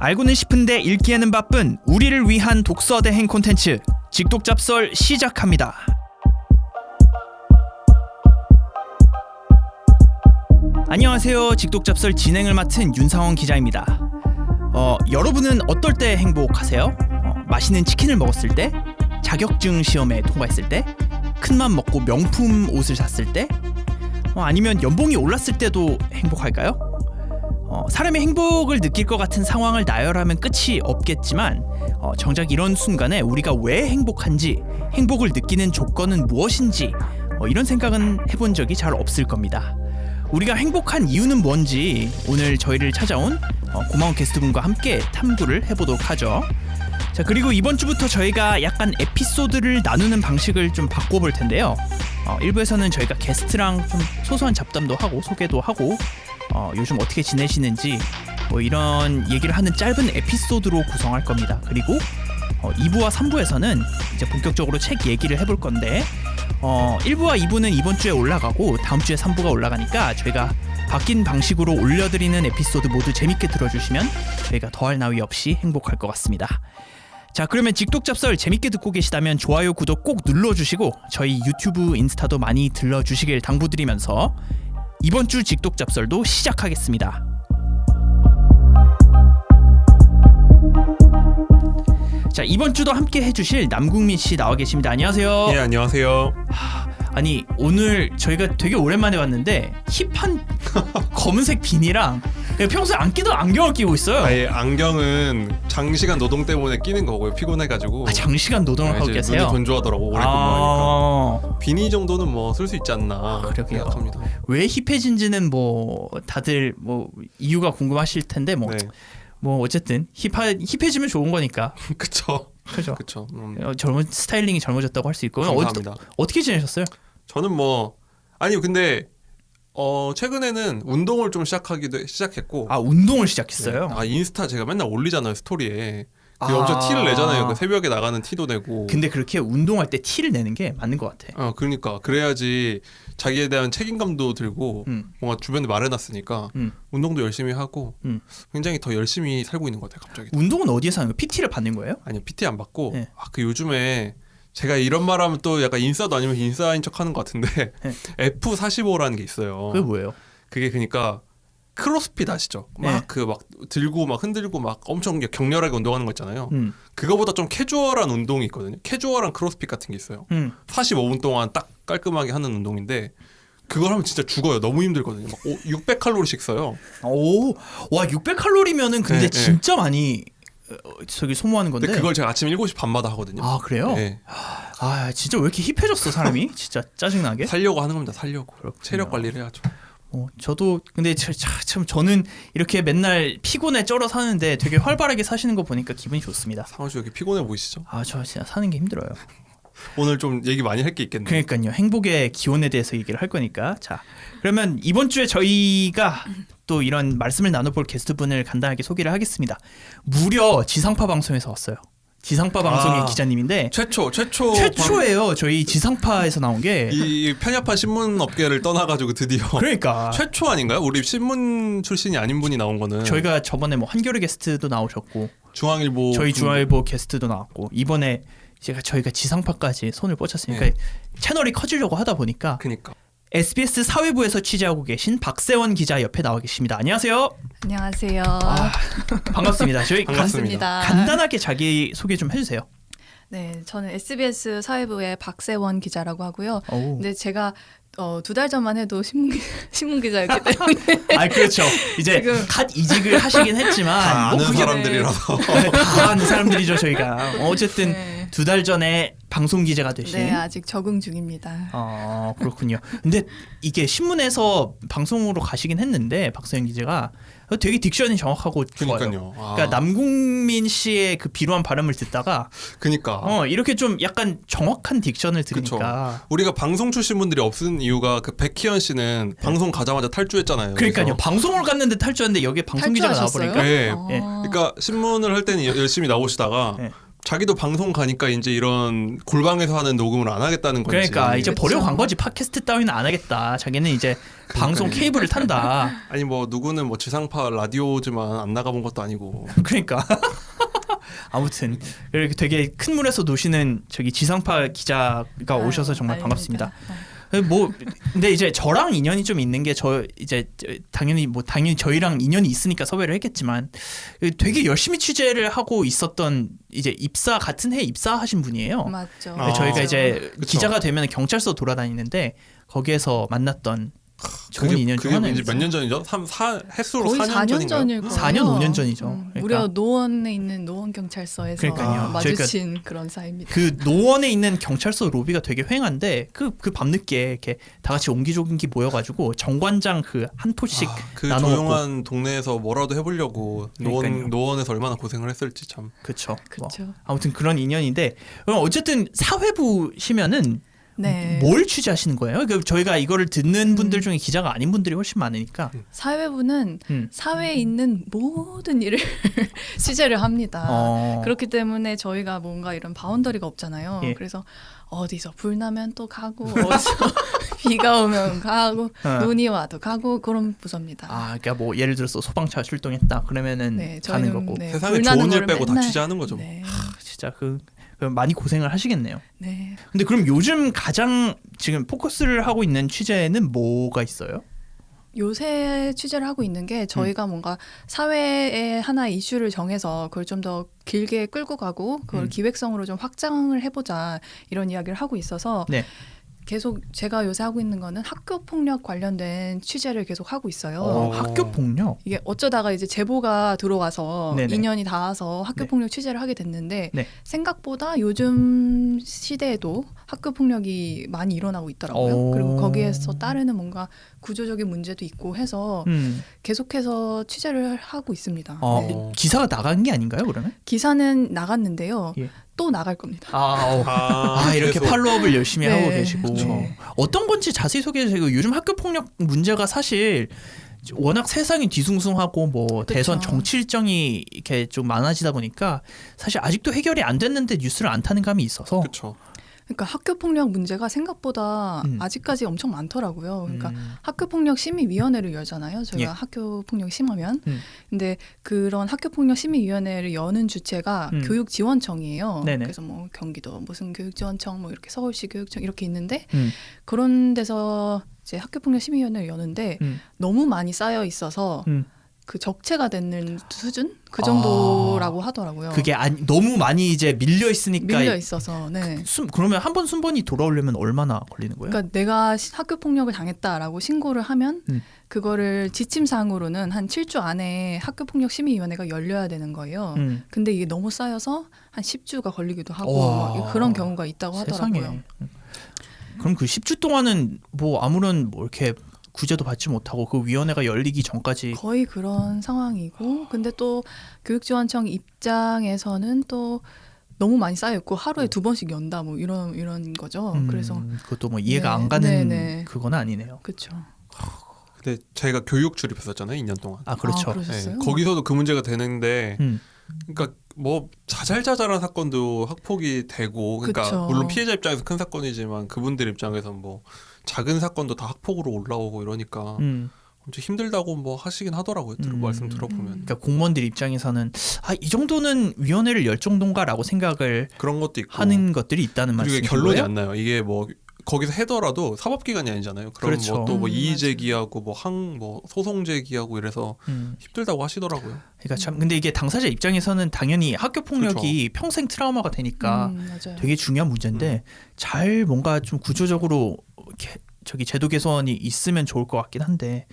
알고는 싶은데 읽기에는 바쁜 우리를 위한 독서 대행 콘텐츠 직독잡설 시작합니다. 안녕하세요. 직독잡설 진행을 맡은 윤상원 기자입니다. 여러분은 어떨 때 행복하세요? 맛있는 치킨을 먹었을 때? 자격증 시험에 통과했을 때? 큰맘 먹고 명품 옷을 샀을 때? 아니면 연봉이 올랐을 때도 행복할까요? 사람의 행복을 느낄 것 같은 상황을 나열하면 끝이 없겠지만 정작 이런 순간에 우리가 왜 행복한지, 행복을 느끼는 조건은 무엇인지 이런 생각은 해본 적이 잘 없을 겁니다. 우리가 행복한 이유는 뭔지 오늘 저희를 찾아온 고마운 게스트분과 함께 탐구를 해보도록 하죠. 자, 그리고 이번 주부터 저희가 약간 에피소드를 나누는 방식을 좀 바꿔볼 텐데요. 1부에서는 저희가 게스트랑 좀 소소한 잡담도 하고 소개도 하고 요즘 어떻게 지내시는지 이런 얘기를 하는 짧은 에피소드로 구성할 겁니다. 그리고 2부와 3부에서는 이제 본격적으로 책 얘기를 해볼 건데 1부와 2부는 이번 주에 올라가고 다음 주에 3부가 올라가니까 저희가 바뀐 방식으로 올려드리는 에피소드 모두 재밌게 들어주시면 저희가 더할 나위 없이 행복할 것 같습니다. 자, 그러면 직독잡설 재밌게 듣고 계시다면 좋아요, 구독 꼭 눌러주시고 저희 유튜브, 인스타도 많이 들러주시길 당부드리면서 이번 주 직독잡설도 시작하겠습니다. 자, 이번 주도 함께 해주실 남궁민 씨 나와 계십니다. 안녕하세요. 예, 안녕하세요. 아니, 오늘 저희가 되게 오랜만에 왔는데 힙한 검은색 비니랑 평소에 안 끼던 안경을 끼고 있어요. 아예 안경은 장시간 노동 때문에 끼는 거고요. 피곤해가지고. 장시간 노동을 하고 계세요? 눈이 건조하더라고. 오래 근무하니까. 비니 정도는 뭐 쓸 수 있지 않나 생각합니다. 왜 힙해진지는 뭐 다들 뭐 이유가 궁금하실 텐데 뭐. 네. 뭐 어쨌든 힙해지면 좋은 거니까. 그쵸. 그죠. 스타일링이 젊어졌다고 할 수 있고. 감사합니다. 어떻게 지내셨어요? 저는 뭐 근데 최근에는 운동을 좀 시작했고. 운동을 시작했어요? 네. 인스타 제가 맨날 올리잖아요, 스토리에. 엄청 티를 내잖아요. 그 새벽에 나가는 티도 내고. 근데 그렇게 운동할 때 티를 내는 게 맞는 것 같아. 그러니까 그래야지 자기에 대한 책임감도 들고 뭔가 주변에 말해놨으니까 운동도 열심히 하고 굉장히 더 열심히 살고 있는 것 같아요. 갑자기. 운동은 어디에서 하는 거예요? PT를 받는 거예요? 아니요, PT 안 받고. 네. 그 요즘에 제가 이런 말하면 또 약간 인싸도 아니면 인싸인 척하는 것 같은데 네. F45라는 게 있어요. 그게 뭐예요? 그게 그러니까 크로스핏 아시죠? 막 들고 막 흔들고 막 엄청 격렬하게 운동하는 거 있잖아요. 그거보다 좀 캐주얼한 운동이 있거든요. 캐주얼한 크로스핏 같은 게 있어요. 45분 동안 딱 깔끔하게 하는 운동인데 그걸 하면 진짜 죽어요. 너무 힘들거든요. 막 600칼로리씩 써요. 와, 600칼로리면은 근데 진짜 많이 저기 소모하는 건데. 근데 그걸 제가 아침 7시 반마다 하거든요. 그래요? 네. 진짜 왜 이렇게 힙해졌어 사람이? 진짜 짜증나게. 살려고 하는 겁니다. 살려고. 그렇군요. 체력 관리를 해야죠. 저도 근데 참 저는 이렇게 맨날 피곤에 쩔어 사는데 되게 활발하게 사시는 거 보니까 기분이 좋습니다. 상원 씨 여기 피곤해 보이시죠? 저 진짜 사는 게 힘들어요. 오늘 좀 얘기 많이 할 게 있겠네요. 그러니까요. 행복의 기원에 대해서 얘기를 할 거니까. 자, 그러면 이번 주에 저희가 또 이런 말씀을 나눠볼 게스트분을 간단하게 소개를 하겠습니다. 무려 지상파 방송에서 왔어요. 지상파 방송의 기자님인데 최초예요. 저희 지상파에서 나온 게. 이 편협한 신문 업계를 떠나가지고 드디어 그러니까 최초 아닌가요? 우리 신문 출신이 아닌 분이 나온 거는. 저희가 저번에 뭐 한겨레 게스트도 나오셨고 중앙일보 저희 중앙일보 게스트도 나왔고 이번에 저희가 지상파까지 손을 뻗쳤으니까 채널이 커지려고 하다 보니까 그러니까. SBS 사회부에서 취재하고 계신 박세원 기자 옆에 나와 계십니다. 안녕하세요. 안녕하세요. 반갑습니다. 저희 반갑습니다. 간단하게 자기 소개 좀 해주세요. 네, 저는 SBS 사회부의 박세원 기자라고 하고요. 오. 근데 제가 2달 전만 해도 신문 기자였기 때문에. 그렇죠. 이제 지금 갓 이직을 하시긴 했지만 다 아는 사람들이라서. 다 아는 사람들이죠 저희가. 어쨌든 네. 2달 전에 방송 기자가 되신. 네, 아직 적응 중입니다. 그렇군요. 근데 이게 신문에서 방송으로 가시긴 했는데 박세현 기자가 되게 딕션이 정확하고 좋아요. 그러니까요. 그러니까 남궁민 씨의 그 비루한 발음을 듣다가 이렇게 좀 약간 정확한 딕션을 들으니까. 그쵸. 우리가 방송 출신 분들이 없은 이유가 그 백희연 씨는 방송 가자마자 탈주했잖아요. 그러니까요. 그래서. 방송을 갔는데 탈주했는데 여기 방송 기자가 나와버리니까. 그러니까 신문을 할 때는 열심히 나오시다가 자기도 방송 가니까 이제 이런 골방에서 하는 녹음을 안 하겠다는 건지. 그러니까 이제 그쵸. 버려간 거지. 팟캐스트 따위는 안 하겠다. 자기는 이제 방송 케이블을 탄다. 아니 뭐 누구는 뭐 지상파 라디오지만 안 나가본 것도 아니고. 그러니까 아무튼 이렇게 되게 큰 물에서 노시는 저기 지상파 기자가 오셔서 정말 반갑습니다. 뭐 근데 이제 저랑 인연이 좀 있는 게 저 이제 당연히 저희랑 인연이 있으니까 섭외를 했겠지만 되게 열심히 취재를 하고 있었던 이제 같은 해 입사하신 분이에요. 맞죠. 저희가 이제 그쵸. 기자가 되면 경찰서 돌아다니는데 거기에서 만났던 좋은 인연 중 그게 하나예요. 이제 몇 년 전이죠? 횟수로 거의 4년 4년 전일 거예요. 4년 5년 전이죠. 그러니까. 무려 노원에 있는 노원 경찰서에서 그러니까요. 마주친 그런 사이입니다. 그 노원에 있는 경찰서 로비가 되게 휑한데 그 밤늦게 이렇게 다 같이 옹기종기 모여가지고 정관장 그 한 포씩 그 나눠 조용한 동네에서 뭐라도 해보려고 그러니까요. 노원에서 얼마나 고생을 했을지 참. 그렇죠. 그렇죠. 아무튼 그런 인연인데 그럼 어쨌든 사회부시면은 네. 뭘 취재하시는 거예요? 저희가 이거를 듣는 분들 중에 기자가 아닌 분들이 훨씬 많으니까. 사회부는 사회에 있는 모든 일을 취재를 합니다. 그렇기 때문에 저희가 뭔가 이런 바운더리가 없잖아요. 예. 그래서 어디서 불 나면 또 가고 어디서 비가 오면 가고 눈이 와도 가고 그런 부서입니다. 그러니까 뭐 예를 들어서 소방차 출동했다 그러면은 네, 가는 저희는, 거고. 네, 세상에 불 나는 좋은 일 거를 빼고 다 맨날- 취재하는 거죠. 네. 진짜 그럼 많이 고생을 하시겠네요. 네. 근데 그럼 요즘 가장 지금 포커스를 하고 있는 취재는 뭐가 있어요? 요새 취재를 하고 있는 게 저희가 뭔가 사회에 하나 이슈를 정해서 그걸 좀 더 길게 끌고 가고 그걸 기획성으로 좀 확장을 해보자 이런 이야기를 하고 있어서 네. 계속 제가 요새 하고 있는 거는 학교 폭력 관련된 취재를 계속 하고 있어요. 학교 폭력. 이게 어쩌다가 이제 제보가 들어와서 네네. 인연이 닿아서 학교 네. 폭력 취재를 하게 됐는데 네. 생각보다 요즘 시대에도 학교 폭력이 많이 일어나고 있더라고요. 오. 그리고 거기에서 따르는 뭔가 구조적인 문제도 있고 해서 계속해서 취재를 하고 있습니다. 네. 기사가 나간 게 아닌가요, 그러면? 기사는 나갔는데요. 예. 또 나갈 겁니다. 이렇게 계속. 팔로업을 열심히 네, 하고 계시고 그쵸. 어떤 건지 자세히 소개해 주세요. 요즘 학교 폭력 문제가 사실 워낙 세상이 뒤숭숭하고 뭐 대선 정치 일정이 이렇게 좀 많아지다 보니까 사실 아직도 해결이 안 됐는데 뉴스를 안 타는 감이 있어서. 그렇죠. 그러니까 학교 폭력 문제가 생각보다 아직까지 엄청 많더라고요. 그러니까 학교 폭력 심의위원회를 열잖아요. 저희가 예. 학교 폭력 심하면. 근데 그런 학교 폭력 심의위원회를 여는 주체가 교육지원청이에요. 네네. 그래서 뭐 경기도 무슨 교육지원청 뭐 이렇게 서울시 교육청 이렇게 있는데 음. 그런 데서 이제 학교 폭력 심의위원회를 여는데 너무 많이 쌓여 있어서 그 적체가 되는 수준 그 정도라고 하더라고요. 그게 너무 많이 이제 밀려 있으니까 밀려 있어서. 네. 그러면 한 번 순번이 돌아오려면 얼마나 걸리는 거예요? 그러니까 내가 학교 폭력을 당했다라고 신고를 하면 그거를 지침사항으로는 한 7주 안에 학교 폭력 심의위원회가 열려야 되는 거예요. 근데 이게 너무 쌓여서 한 10주가 걸리기도 하고 막 그런 경우가 있다고 하더라고요. 세상에. 그럼 그 10주 동안은 뭐 아무런 뭐 이렇게 구제도 받지 못하고 그 위원회가 열리기 전까지 거의 그런 상황이고 근데 또 교육지원청 입장에서는 또 너무 많이 쌓여 있고 하루에 2번씩 연다 뭐 이런 거죠. 그래서 그것도 뭐 이해가 네, 안 가는 네. 그건 아니네요. 그렇죠. 근데 제가 교육 출입했었잖아요, 2년 동안. 그렇죠. 그러셨어요? 거기서도 그 문제가 되는데 음. 그러니까 뭐 자잘자잘한 사건도 학폭이 되고 그러니까 그쵸. 물론 피해자 입장에서 큰 사건이지만 그분들 입장에서 뭐 작은 사건도 다 학폭으로 올라오고 이러니까 엄청 힘들다고 뭐 하시긴 하더라고요. 말씀 들어보면. 그러니까 공무원들 입장에서는 이 정도는 위원회를 열 정도인가라고 생각을 그런 것도 있고 하는 것들이 있다는 그리고 이게 말씀이신 결론이 거예요? 안 나요. 이게 뭐 거기서 해더라도 사법기관이 아니잖아요. 그럼 그렇죠. 뭐 또 뭐 이의 맞아요. 제기하고 뭐 소송 제기하고 이래서 힘들다고 하시더라고요. 그러니까 참 근데 이게 당사자 입장에서는 당연히 학교 폭력이 평생 트라우마가 되니까 맞아요. 되게 중요한 문제인데 잘 뭔가 좀 구조적으로 이렇게 저기 제도 개선이 있으면 좋을 것 같긴 한데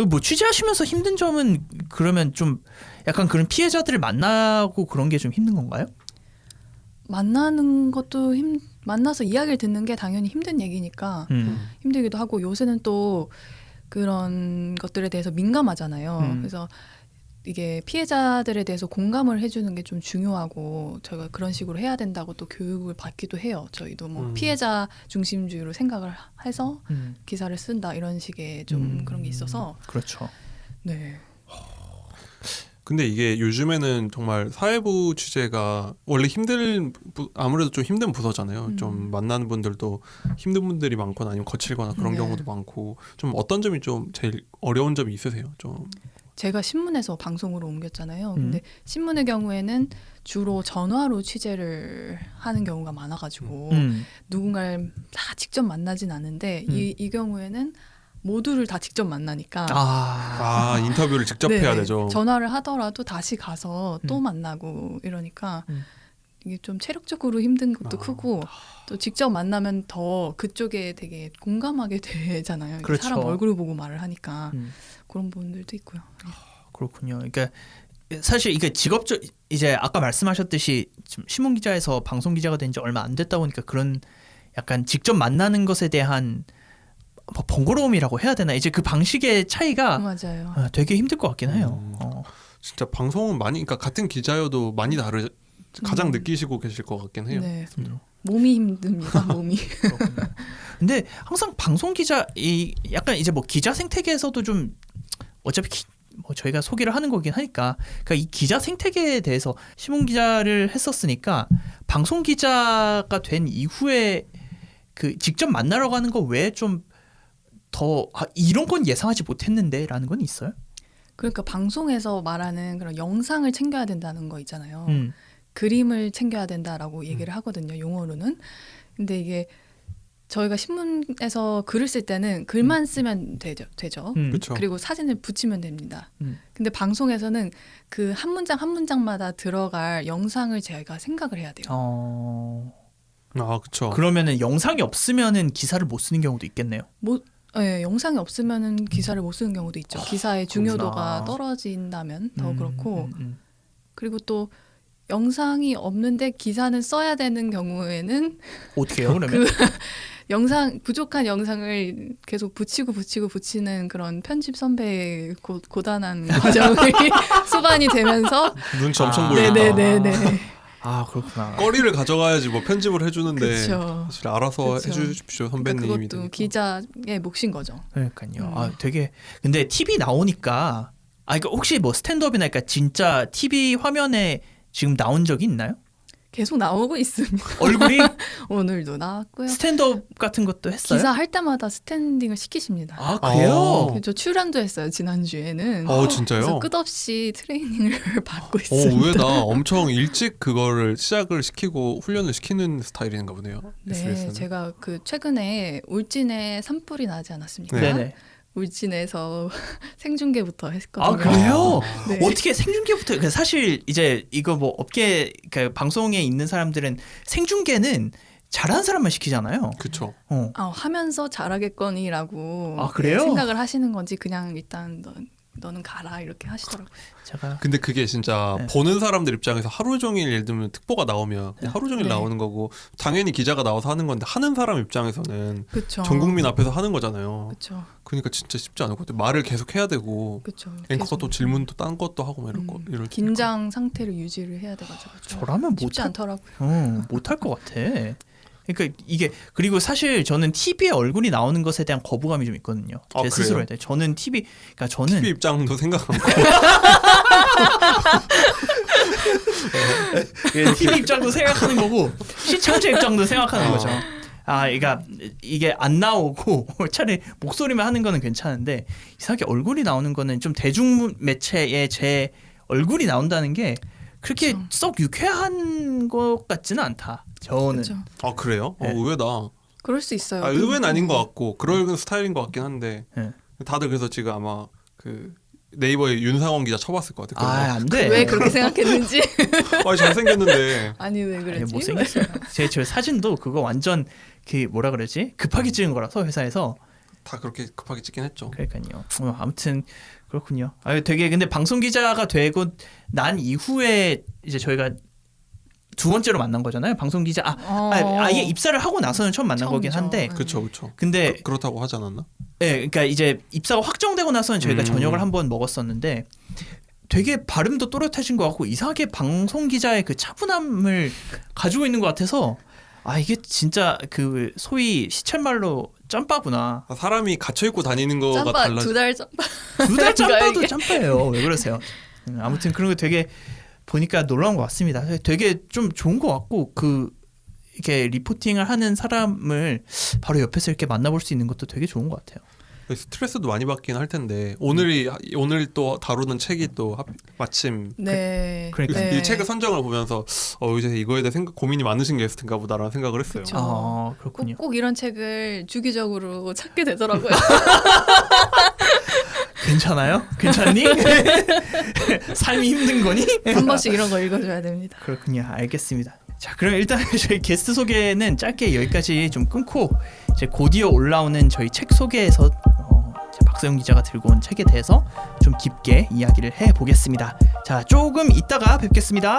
뭐 취재하시면서 힘든 점은 그러면 좀 약간 그런 피해자들을 만나고 그런 게 좀 힘든 건가요? 만나는 것도 만나서 이야기를 듣는 게 당연히 힘든 얘기니까 힘들기도 하고 요새는 또 그런 것들에 대해서 민감하잖아요. 그래서 이게 피해자들에 대해서 공감을 해주는 게 좀 중요하고 저희가 그런 식으로 해야 된다고 또 교육을 받기도 해요. 저희도 뭐 피해자 중심주의로 생각을 해서 기사를 쓴다 이런 식의 좀 그런 게 있어서 그렇죠. 네. 근데 이게 요즘에는 정말 사회부 취재가 원래 아무래도 좀 힘든 부서잖아요. 좀 만나는 분들도 힘든 분들이 많거나 아니면 거칠거나 그런 네. 경우도 많고 좀 어떤 점이 좀 제일 어려운 점이 있으세요? 좀 제가 신문에서 방송으로 옮겼잖아요. 근데 신문의 경우에는 주로 전화로 취재를 하는 경우가 많아가지고 누군가를 다 직접 만나진 않는데 이 경우에는 모두를 다 직접 만나니까 인터뷰를 직접 해야 되죠. 전화를 하더라도 다시 가서 또 만나고 이러니까 이게 좀 체력적으로 힘든 것도 크고 또 직접 만나면 더 그쪽에 되게 공감하게 되잖아요. 그렇죠. 사람 얼굴을 보고 말을 하니까 그런 부분들도 있고요. 그렇군요. 그러니까 사실 이게 직업적 이제 아까 말씀하셨듯이 지금 신문 기자에서 방송 기자가 된 지 얼마 안 됐다 보니까 그런 약간 직접 만나는 것에 대한 번거로움이라고 해야 되나? 이제 그 방식의 차이가 맞아요. 되게 힘들 것 같긴 해요. 진짜 방송은 그러니까 같은 기자여도 많이 가장 느끼시고 계실 것 같긴 해요. 네. 몸이 힘듭니다. 몸이. 근데 항상 방송 기자 약간 이제 뭐 기자 생태계에서도 좀 어차피 뭐 저희가 소개를 하는 거긴 하니까 그러니까 이 기자 생태계에 대해서 신문 기자를 했었으니까 방송 기자가 된 이후에 그 직접 만나러 가는 거 외에 좀 더 이런 건 예상하지 못했는데라는 건 있어요? 그러니까 방송에서 말하는 그런 영상을 챙겨야 된다는 거 있잖아요. 그림을 챙겨야 된다라고 얘기를 하거든요. 용어로는. 근데 이게 저희가 신문에서 글을 쓸 때는 글만 쓰면 되죠. 그렇죠. 그리고 사진을 붙이면 됩니다. 근데 방송에서는 그 한 문장 한 문장마다 들어갈 영상을 저희가 생각을 해야 돼요. 그렇죠. 그러면은 영상이 없으면은 기사를 못 쓰는 경우도 있겠네요. 네, 영상이 없으면은 기사를 못 쓰는 경우도 있죠. 기사의 중요도가 떨어진다면 더 그렇고 그리고 또 영상이 없는데 기사는 써야 되는 경우에는 어떻게 해요 그러면? 부족한 영상을 계속 붙이는 그런 편집 선배의 고단한 과정이 수반이 되면서 눈치 엄청 보이겠다. 네네네네. 그렇구나. 거리를 가져가야지 뭐 편집을 해주는데 그쵸. 사실 알아서 그쵸. 해주십시오 선배님이. 그러니까 그것도 되니까. 기자의 몫인 거죠. 그러니까요. 되게 근데 TV 나오니까 그러니까 혹시 뭐 스탠드업이나 그러니까 진짜 TV 화면에 지금 나온 적이 있나요? 계속 나오고 있습니다. 얼굴이 오늘도 나왔고요. 스탠드업 같은 것도 했어요? 기사 할 때마다 스탠딩을 시키십니다. 그래요? 저 출연도 했어요 지난주에는. 진짜요? 그래서 끝없이 트레이닝을 받고 있습니다. 의외다. 엄청 일찍 그거를 시작을 시키고 훈련을 시키는 스타일인가 보네요. 네, SBS는. 제가 그 최근에 울진에 산불이 나지 않았습니까? 네네. 울진에서 생중계부터 했거든요. 그래요? 네. 어떻게 생중계부터? 사실 이제 이거 뭐 업계 방송에 있는 사람들은 생중계는 잘하는 사람만 시키잖아요. 그렇죠. 하면서 잘하겠거니라고 그래요? 생각을 하시는 건지 그냥 일단 너는 가라 이렇게 하시더라고요. 근데 그게 진짜 보는 사람들 입장에서 하루 종일 예를 들면 특보가 나오면 하루 종일 나오는 거고 당연히 기자가 나와서 하는 건데 하는 사람 입장에서는 그쵸. 전 국민 앞에서 하는 거잖아요. 그쵸. 그러니까 진짜 쉽지 않을 것 같아요. 말을 계속 해야 되고 그쵸. 앵커가 또 질문도 딴 것도 하고 이럴 긴장 상태를 유지를 해야 돼가지고 저라면 쉽지 않더라고요. 못할 것 같아. 그러니까 이게 그리고 사실 저는 TV에 얼굴이 나오는 것에 대한 거부감이 좀 있거든요. 제 스스로에 대해. 저는 TV 입장도 생각 안 하고 TV 입장도 생각하는 거고 시청자 입장도 생각하는 거죠. 그러니까 이게 안 나오고 차라리 목소리만 하는 거는 괜찮은데 이상하게 얼굴이 나오는 거는 좀 대중 매체에 제 얼굴이 나온다는 게 그렇게 썩 유쾌한 것 같지는 않다. 저는. 그쵸. 그래요? 네. 의외다. 그럴 수 있어요. 의외는 아닌 것 같고 그럴 스타일인 것 같긴 한데 다들 그래서 지금 아마 그 네이버에 윤상원 기자 쳐봤을 것 같아요. 안 돼. 왜 그렇게 생각했는지. 잘생겼는데. 아니 왜 그랬지? 못생겼어요. 제 사진도 그거 완전 뭐라 그러지? 급하게 찍은 거라서 회사에서. 다 그렇게 급하게 찍긴 했죠. 그러니까요. 아무튼 그렇군요. 되게 근데 방송 기자가 되고 난 이후에 이제 저희가 두 번째로 만난 거잖아요. 방송 기자 아예 입사를 하고 나서는 처음 만난 거긴 한데. 그렇죠. 근데 그렇다고 하지 않았나? 네, 그러니까 이제 입사가 확정되고 나서는 저희가 저녁을 한번 먹었었는데 되게 발음도 또렷하신 것 같고 이상하게 방송 기자의 그 차분함을 가지고 있는 것 같아서 이게 진짜 그 소위 시쳇말로 짬바구나. 사람이 갇혀 있고 다니는 거가 달라져. 2달 짬바. 2달 짬바도 짬바예요. 왜 그러세요? 아무튼 그런 거 되게 보니까 놀라운 것 같습니다. 되게 좀 좋은 것 같고 이렇게 리포팅을 하는 사람을 바로 옆에서 이렇게 만나볼 수 있는 것도 되게 좋은 것 같아요. 스트레스도 많이 받긴 할 텐데 오늘 또 다루는 책이 또 마침 그러니까 네. 이 책의 선정을 보면서 이제 이거에 대해 고민이 많으신 게스트인가 보다라는 생각을 했어요. 그쵸. 그렇군요. 꼭 이런 책을 주기적으로 찾게 되더라고요. 괜찮아요? 괜찮니? 삶이 힘든 거니? 한 번씩 이런 거 읽어줘야 됩니다. 그렇군요. 알겠습니다. 자, 그럼 일단 저희 게스트 소개는 짧게 여기까지 좀 끊고 이제 곧이어 올라오는 저희 책 소개에서 박서영 기자가 들고 온 책에 대해서 좀 깊게 이야기를 해보겠습니다. 자, 조금 이따가 뵙겠습니다.